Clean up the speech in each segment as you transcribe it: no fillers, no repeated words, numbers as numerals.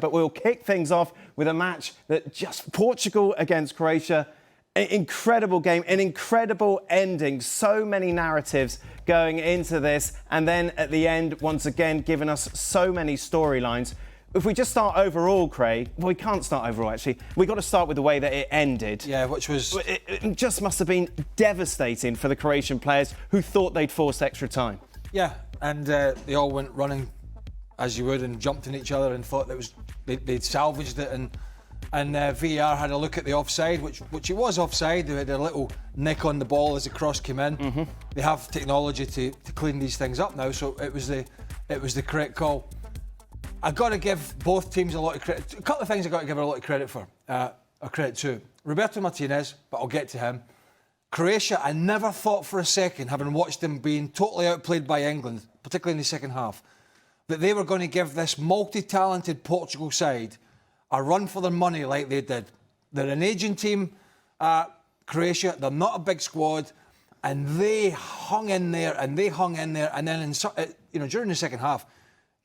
but we'll kick things off with a match that just Portugal against Croatia. An incredible game, an incredible ending. So many narratives going into this. And then at the end, once again, giving us so many storylines. If we just start overall, Craig, well, we can't start overall, actually. We've got to start with the way that it ended. Yeah, which was... It just must have been devastating for the Croatian players who thought they'd forced extra time. Yeah, and they all went running, as you would, and jumped in each other and thought that they'd salvaged it. And VAR had a look at the offside, which it was offside. They had a little nick on the ball as the cross came in. Mm-hmm. They have technology to clean these things up now, so it was the correct call. I've got to give both teams a lot of credit. A couple of things I've got to give a lot of credit for, or credit to. Roberto Martinez, but I'll get to him. Croatia, I never thought for a second, having watched them being totally outplayed by England, particularly in the second half, that they were going to give this multi-talented Portugal side a run for their money like they did. They're an aging team, Croatia. They're not a big squad, and they hung in there, and then during the second half,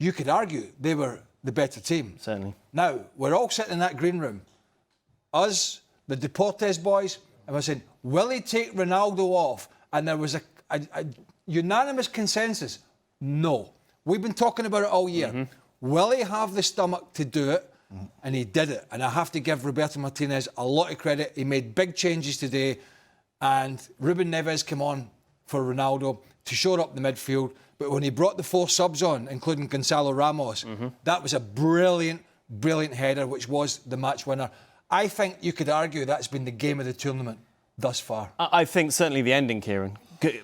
you could argue they were the better team. Certainly. Now, we're all sitting in that green room. Us, the Deportes boys, and we're saying, will he take Ronaldo off? And there was a unanimous consensus, no. We've been talking about it all year. Mm-hmm. Will he have the stomach to do it? Mm-hmm. And he did it. And I have to give Roberto Martinez a lot of credit. He made big changes today. And Ruben Neves came on for Ronaldo to shore up the midfield. But when he brought the 4 subs on, including Gonzalo Ramos, that was a brilliant, brilliant header, which was the match winner. I think you could argue that's been the game of the tournament thus far. I think certainly the ending, Kieran,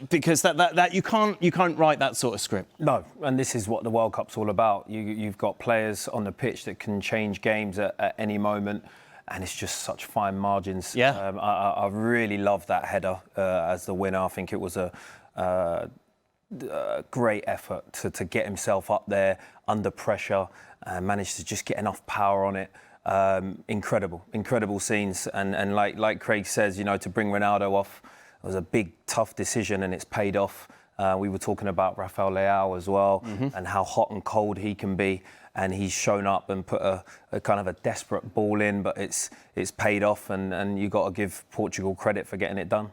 because that you can't write that sort of script. No, and this is what the World Cup's all about. You've got players on the pitch that can change games at any moment. And it's just such fine margins. Yeah. I really love that header as the winner. I think it was a great effort to get himself up there under pressure and managed to just get enough power on it. Incredible scenes. And like Craig says, to bring Ronaldo off, it was a big, tough decision and it's paid off. We were talking about Rafael Leao as well, and how hot and cold he can be. And he's shown up and put a kind of a desperate ball in, but it's paid off, and you got to give Portugal credit for getting it done.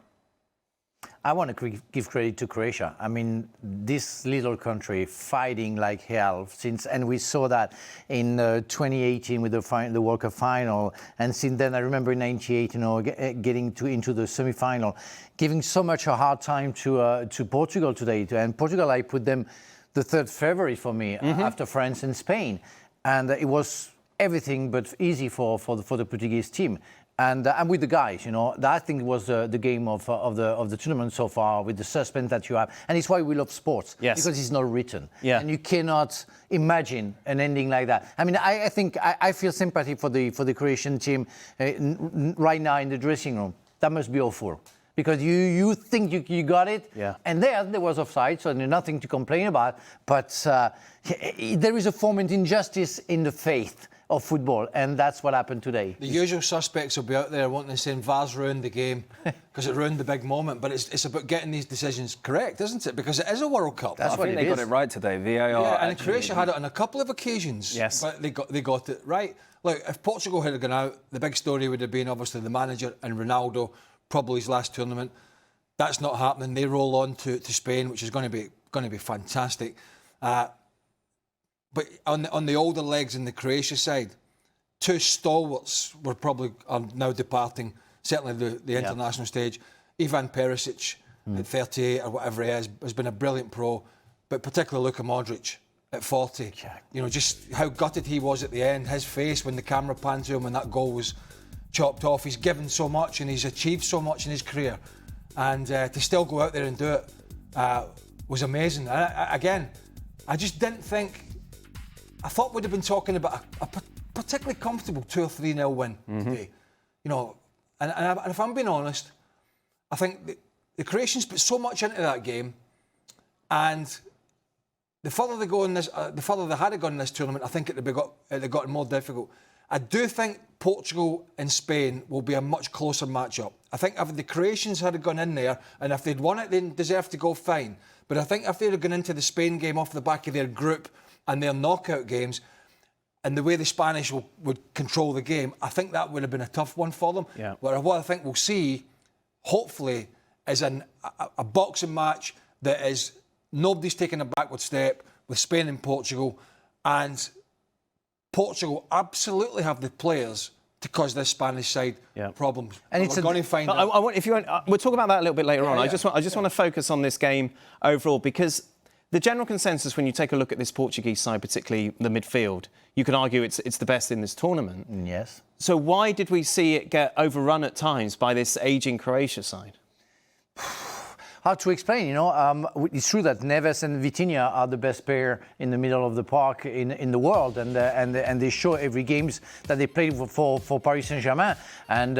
I want to give credit to Croatia. I mean, this little country fighting like hell and we saw that in 2018 with the World Cup final, and since then I remember in '98, getting into the semi-final, giving so much a hard time to Portugal today. And Portugal, I put them the third favorite for me after France and Spain, and it was everything but easy for the Portuguese team. And with the guys, that I think was the game of the tournament so far, with the suspense that you have, and it's why we love sports. Yes. Because it's not written, yeah. And you cannot imagine an ending like that. I mean, I think I feel sympathy for the Croatian team right now in the dressing room. That must be awful. Because you think you got it, yeah. And there was offside, so there's nothing to complain about. But there is a form of injustice in the faith of football, and that's what happened today. The usual suspects will be out there wanting to say VAR's ruined the game because it ruined the big moment. But it's about getting these decisions correct, isn't it? Because it is a World Cup. I think they got it right today. VAR. Yeah, and Croatia had it on a couple of occasions. Yes, but they got it right. Look, if Portugal had gone out, the big story would have been obviously the manager and Ronaldo. Probably his last tournament. That's not happening. They roll on to Spain, which is going to be fantastic. But on the older legs in the Croatia side, 2 stalwarts are now departing. Certainly the international stage. Ivan Perisic at 38 or whatever he is has been a brilliant pro, but particularly Luka Modric at 40. Yeah. Just how gutted he was at the end. His face when the camera panned to him when that goal was chopped off. He's given so much and he's achieved so much in his career, and to still go out there and do it was amazing. And I just didn't think. I thought we'd have been talking about a particularly comfortable 2 or 3-0 win today. And if I'm being honest, I think the Croatians put so much into that game, and the further they go in this, the further they had gone in this tournament, I think it had gotten more difficult. I do think Portugal and Spain will be a much closer match-up. I think if the Croatians had gone in there, and if they'd won it, they deserved to go fine. But I think if they'd have gone into the Spain game off the back of their group and their knockout games, and the way the Spanish would control the game, I think that would have been a tough one for them. Yeah. But what I think we'll see, hopefully, is a boxing match that is nobody's taking a backward step with Spain and Portugal, and Portugal absolutely have the players to cause this Spanish side problems. And we're going to find out. I want, if you want, we'll talk about that a little bit later on. Yeah. I just want to focus on this game overall, because the general consensus when you take a look at this Portuguese side, particularly the midfield, you can argue it's the best in this tournament. Yes. So why did we see it get overrun at times by this ageing Croatia side? Hard to explain, it's true that Neves and Vitinha are the best pair in the middle of the park in the world, and they show every games that they played for Paris Saint-Germain. And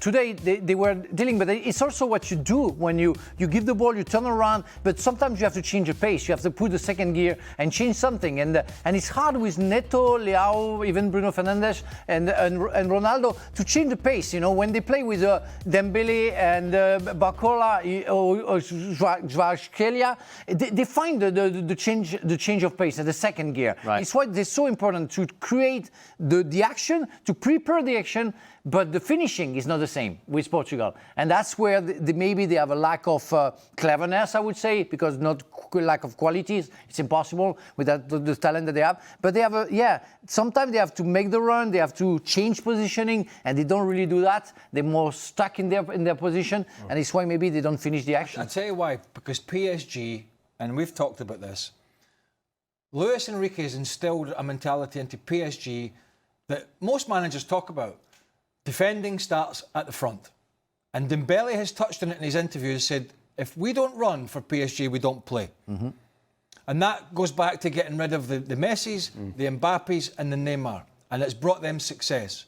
today they were dealing, but it's also what you do when you give the ball, you turn around, but sometimes you have to change the pace. You have to put the second gear and change something, and it's hard with Neto, Leao, even Bruno Fernandes and Ronaldo to change the pace. When they play with Dembele and Barcola or Kvaratskhelia, they find the change of pace at the second gear. Right. It's why it's so important to create the action, to prepare the action, but the finishing is not the same with Portugal. And that's where maybe they have a lack of cleverness, I would say, because not lack of qualities. It's impossible with the talent that they have. But they have sometimes they have to make the run, they have to change positioning, and they don't really do that. They're more stuck in their position, and it's why maybe they don't finish the action. I'll tell you why, because PSG, and we've talked about this, Luis Enrique has instilled a mentality into PSG that most managers talk about. Defending starts at the front. And Dembele has touched on it in his interviews, said, if we don't run for PSG, we don't play. Mm-hmm. And that goes back to getting rid of the Messis, the Mbappes and the Neymar. And it's brought them success.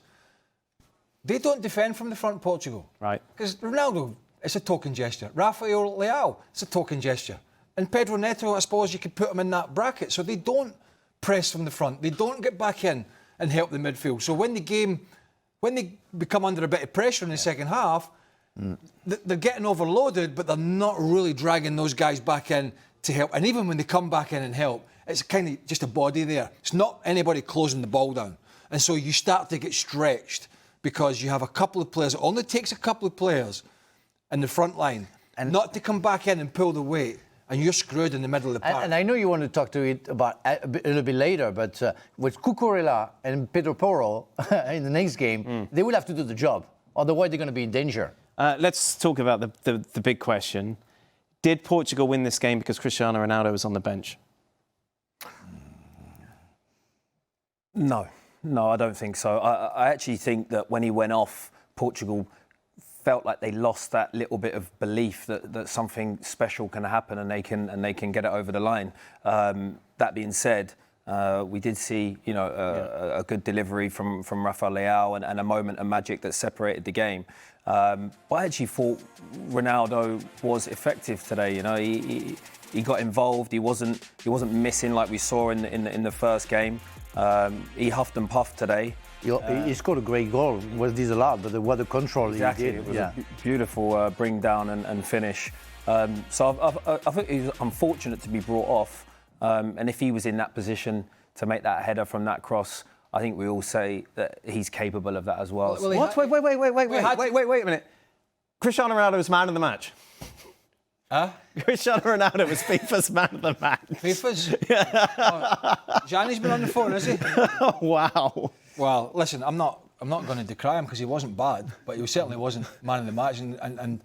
They don't defend from the front, Portugal. Right. Because Ronaldo, it's a token gesture. Rafael Leao, it's a token gesture. And Pedro Neto, I suppose you could put him in that bracket. So they don't press from the front. They don't get back in and help the midfield. So when they become under a bit of pressure in the second half, they're getting overloaded, but they're not really dragging those guys back in to help. And even when they come back in and help, it's kind of just a body there. It's not anybody closing the ball down. And so you start to get stretched because you have a couple of players. It only takes a couple of players in the front line and not to come back in and pull the weight. And you're screwed in the middle of the park. And I know you want to talk to it about a little bit later, but with Cucurella and Pedro Porro in the next game, they will have to do the job. Otherwise, they're going to be in danger. Let's talk about the big question. Did Portugal win this game because Cristiano Ronaldo was on the bench? No, I don't think so. I actually think that when he went off, Portugal felt like they lost that little bit of belief that something special can happen and they can get it over the line. That being said, we did see a good delivery from Rafael Leao and a moment of magic that separated the game. But I actually thought Ronaldo was effective today. He got involved. He wasn't missing like we saw in the first game. He huffed and puffed today. He scored a great goal. Was disallowed, but what the control exactly. he did. It was a beautiful bring down and finish. So I think he was unfortunate to be brought off. And if he was in that position to make that header from that cross, I think we all say that he's capable of that as well. What? Wait a minute. Cristiano Ronaldo was man of the match. Huh? Cristiano Ronaldo was FIFA's man of the match. FIFA's? Yeah. Johnny's been on the phone, has he? Oh, wow. Well, listen, I'm not going to decry him because he wasn't bad, but he certainly wasn't man of the match. And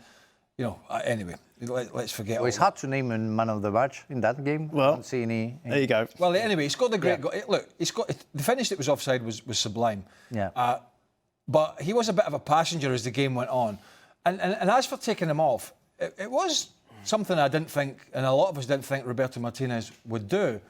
anyway, let's forget. Well, it's hard to name a man of the match in that game. Well, I don't see any. There you go. Well, anyway, he scored a great goal. Look, the finish that was offside was sublime. Yeah. But he was a bit of a passenger as the game went on. And as for taking him off, it was something I didn't think, and a lot of us didn't think Roberto Martinez would do.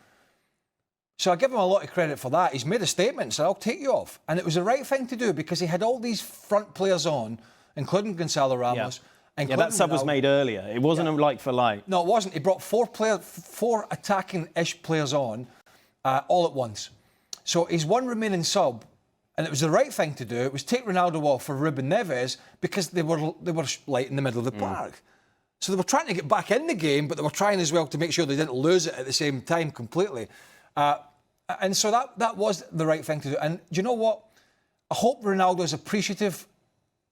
So I give him a lot of credit for that. He's made a statement and said, I'll take you off. And it was the right thing to do because he had all these front players on, including Gonzalo Ramos. Yeah, that sub was made earlier. It wasn't a like for like. No, it wasn't. He brought four attacking-ish players on all at once. So he's one remaining sub, and it was the right thing to do. It was take Ronaldo off for Ruben Neves because they were light in the middle of the park. So they were trying to get back in the game, but they were trying as well to make sure they didn't lose it at the same time completely. And so that was the right thing to do. And do you know what? I hope Ronaldo is appreciative,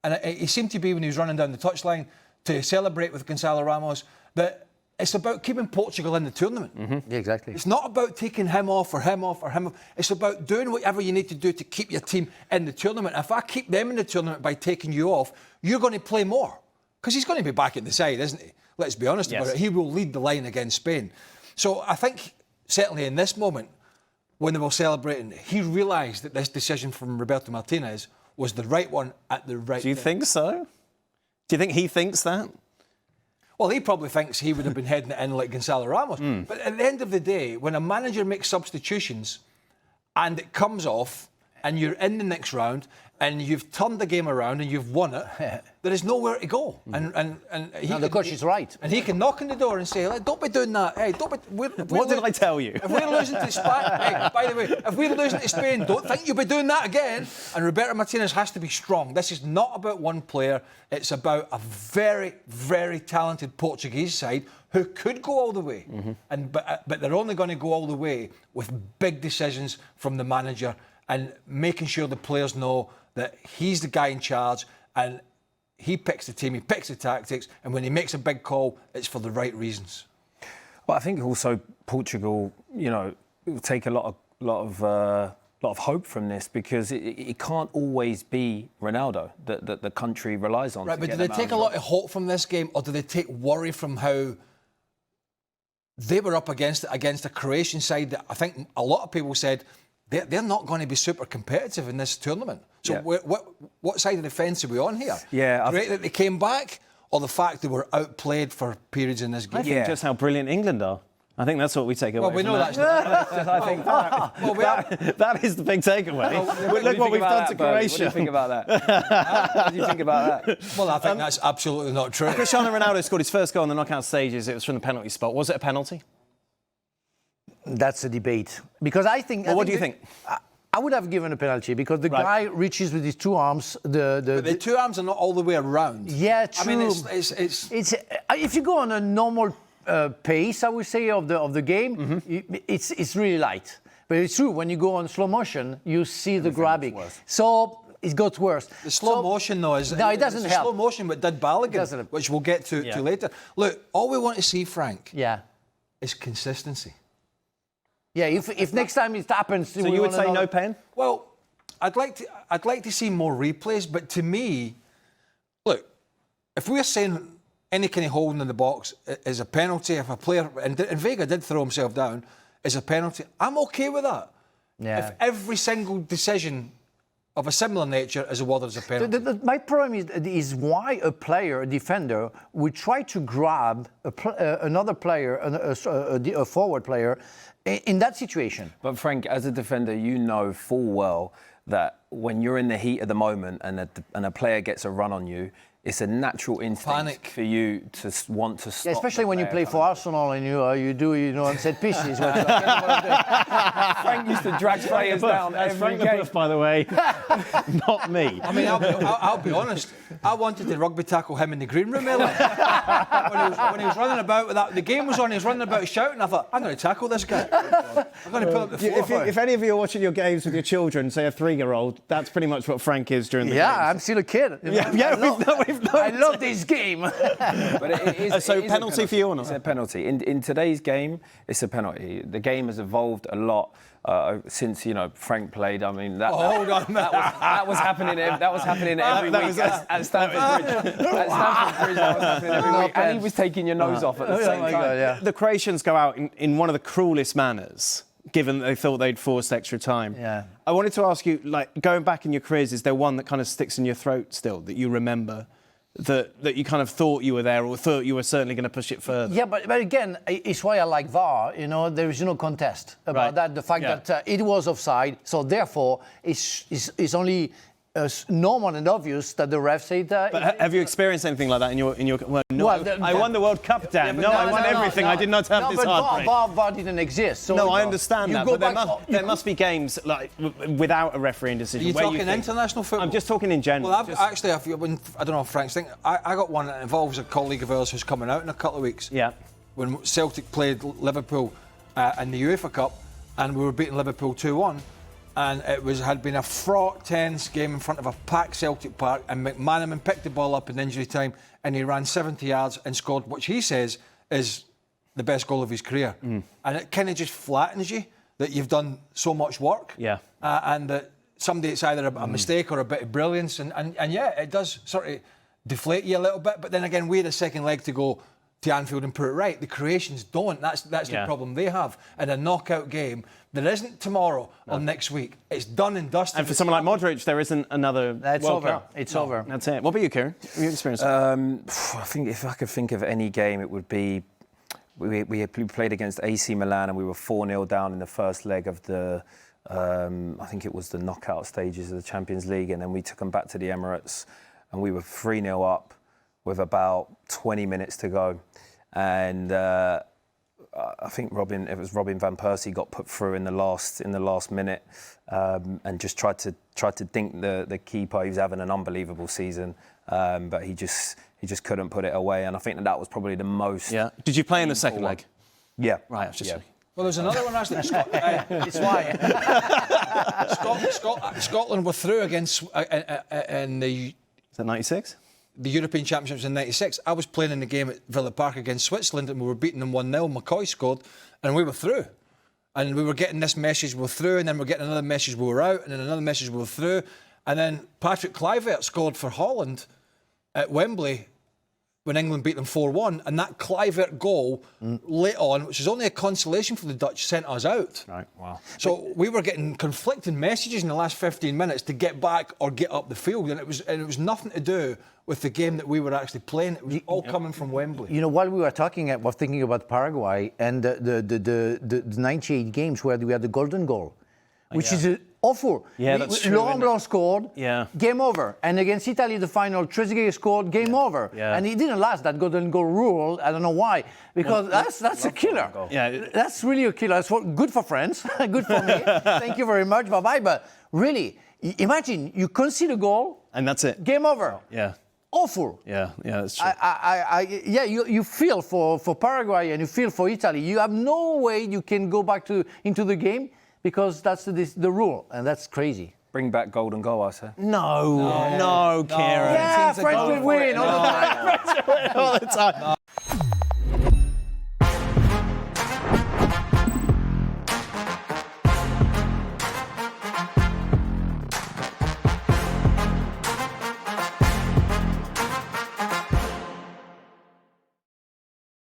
and he seemed to be when he was running down the touchline to celebrate with Gonçalo Ramos, that it's about keeping Portugal in the tournament. Yeah, exactly. It's not about taking him off or him off or him off. It's about doing whatever you need to do to keep your team in the tournament. If I keep them in the tournament by taking you off, you're going to play more. Because he's going to be back at the side, isn't he? Let's be honest about it. He will lead the line against Spain. So I think, certainly in this moment, when they were celebrating, he realised that this decision from Roberto Martinez was the right one at the right time. Do you think so? Do you think he thinks that? Well, he probably thinks he would have been heading it in like Gonçalo Ramos. But at the end of the day, when a manager makes substitutions and it comes off and you're in the next round and you've turned the game around and you've won it, there is nowhere to go. And the coach is right. And he can knock on the door and say, don't be doing that. Hey, don't be. What did I tell you? If we're losing to Spain, hey, by the way, if we're losing to Spain, don't think you'll be doing that again. And Roberto Martinez has to be strong. This is not about one player. It's about a very, very talented Portuguese side who could go all the way. But they're only going to go all the way with big decisions from the manager and making sure the players know that he's the guy in charge and he picks the team, he picks the tactics, and when he makes a big call, it's for the right reasons. Well, I think also Portugal, will take a lot of hope from this because it can't always be Ronaldo that the country relies on. Right, but do they take a lot of hope from this game, or do they take worry from how they were up against a Croatian side that I think a lot of people said they're not going to be super competitive in this tournament. So what side of the fence are we on here? Yeah, Great that they came back, or the fact they were outplayed for periods in this game? I think just how brilliant England are. I think that's what we take away. Well, we know that's. I think that is the big takeaway. Look what we've done to Croatia. What do you think about that? What do you think about that? Well, I think that's absolutely not true. Cristiano Ronaldo scored his first goal in the knockout stages. It was from the penalty spot. Was it a penalty? That's a debate. Because I think... Well, what do you think? I would have given a penalty because the guy reaches with his two arms. But the two arms are not all the way around. Yeah, true. I mean, it's if you go on a normal pace, I would say, of the game, it's really light. But it's true, when you go on slow motion, you see the grabbing. So it got worse. The slow motion, though, is... No, it doesn't help. Slow motion with Did Balogun, which we'll get to later. Look, all we want to see, Frank, is consistency. Yeah, if next time it happens... So you would say no pen? Well, I'd like to see more replays, but to me, look, if we're saying any kind of holding in the box is a penalty, if a player, and Vega did throw himself down, is a penalty, I'm okay with that. Yeah. If every single decision of a similar nature is awarded as a penalty. My problem is why a player, a defender, would try to grab another player, a forward player, in that situation. But Frank, as a defender, you know full well that when you're in the heat of the moment and a player gets a run on you, it's a natural instinct for you to want to stop. Yeah, especially when you play for Arsenal and you do on set pieces. Frank used to drag players down every game. Leboeuf, by the way, not me. I mean, I'll be honest. I wanted to rugby tackle him in the green room earlier. when he was running about with that, the game was on. He was running about shouting. I thought, I'm going to tackle this guy. I'm going to pull up the floor. If any of you are watching your games with your children, say a 3-year-old, that's pretty much what Frank is during the games. I'm still a kid. I love this game. But it is penalty for you or not? It's a penalty. In today's game, it's a penalty. The game has evolved a lot since Frank played. I mean, hold on. That was happening. That was happening every week at Stamford Bridge. At Stamford Bridge, that was happening every week, and he was taking your nose off at the same time. God, The Croatians go out in one of the cruelest manners, given that they thought they'd forced extra time. Yeah. I wanted to ask you, going back in your careers, is there one that kind of sticks in your throat still that you remember? That you kind of thought you were there or thought you were certainly going to push it further? Yeah, but again, it's why I like VAR. There is no contest about that. The fact that it was offside, so therefore it's only normal and obvious that the ref said that. But have you experienced anything like that in your? I won the World Cup, Dan. I won everything. I did not have this heartbreak. VAR didn't exist. So I understand that, but there must be games without a refereeing decision. Are you talking international football? I'm just talking in general. Well, I don't know if Frank's thinking. I got one that involves a colleague of ours who's coming out in a couple of weeks. Yeah. When Celtic played Liverpool in the UEFA Cup, and we were beating Liverpool 2-1. And it had been a fraught, tense game in front of a packed Celtic Park, and McManaman picked the ball up in injury time, and he ran 70 yards and scored, which he says is the best goal of his career. And it kind of just flattens you that you've done so much work, and that somebody, it's either a mistake or a bit of brilliance, and yeah, it does sort of deflate you a little bit. But then again, we had a second leg to go to Anfield and put it right. The Croatians don't. That's the problem they have. In a knockout game, there isn't tomorrow or next week. It's done and dusted. And for someone like Modric, there isn't another World Cup. It's over. That's it. What about you, Kieran? What have you experienced? I think if I could think of any game, it would be we played against AC Milan and we were 4-0 down in the first leg of the I think it was the knockout stages of the Champions League, and then we took them back to the Emirates and we were 3-0 up with about 20 minutes to go, and I think Robin van Persie got put through in the last minute, and just tried to dink the keeper. He was having an unbelievable season, but he just couldn't put it away, and I think that was probably the most. Yeah. Did you play in the second leg? Yeah. Right. I was just checking. Well, there's another one actually. It's why. Scotland were through against in the. Is that 96? The European Championships in '96. I was playing in the game at Villa Park against Switzerland, and we were beating them 1-0. McCoy scored, and we were through. And we were getting this message we were through, and then we're getting another message we were out, and then another message we were through. And then Patrick Kluivert scored for Holland at Wembley when England beat them 4-1, and that Kluivert goal late on, which is only a consolation for the Dutch, sent us out. Right. Wow. So we were getting conflicting messages in the last 15 minutes to get back or get up the field, and it was nothing to do with the game that we were actually playing. It was all coming from Wembley. You know, while we were talking, I was thinking about Paraguay and the 98 games where we had the golden goal, which is awful. Yeah, that's true. Laurent Blanc scored. Yeah. Game over. And against Italy, the final, Trezeguet scored. Game over. Yeah. And he didn't last that golden goal rule. I don't know why, because that's a killer. Yeah. That's really a killer. That's good for France. Good for me. Thank you very much. Bye bye. But really, imagine you concede a goal. And that's it. Game over. Yeah. Awful. Yeah, that's true. You feel for Paraguay and you feel for Italy. You have no way you can go back into the game because that's the rule, and that's crazy. Bring back golden goal, I say. No, Kieran. Yeah, France will win all the time. All the time.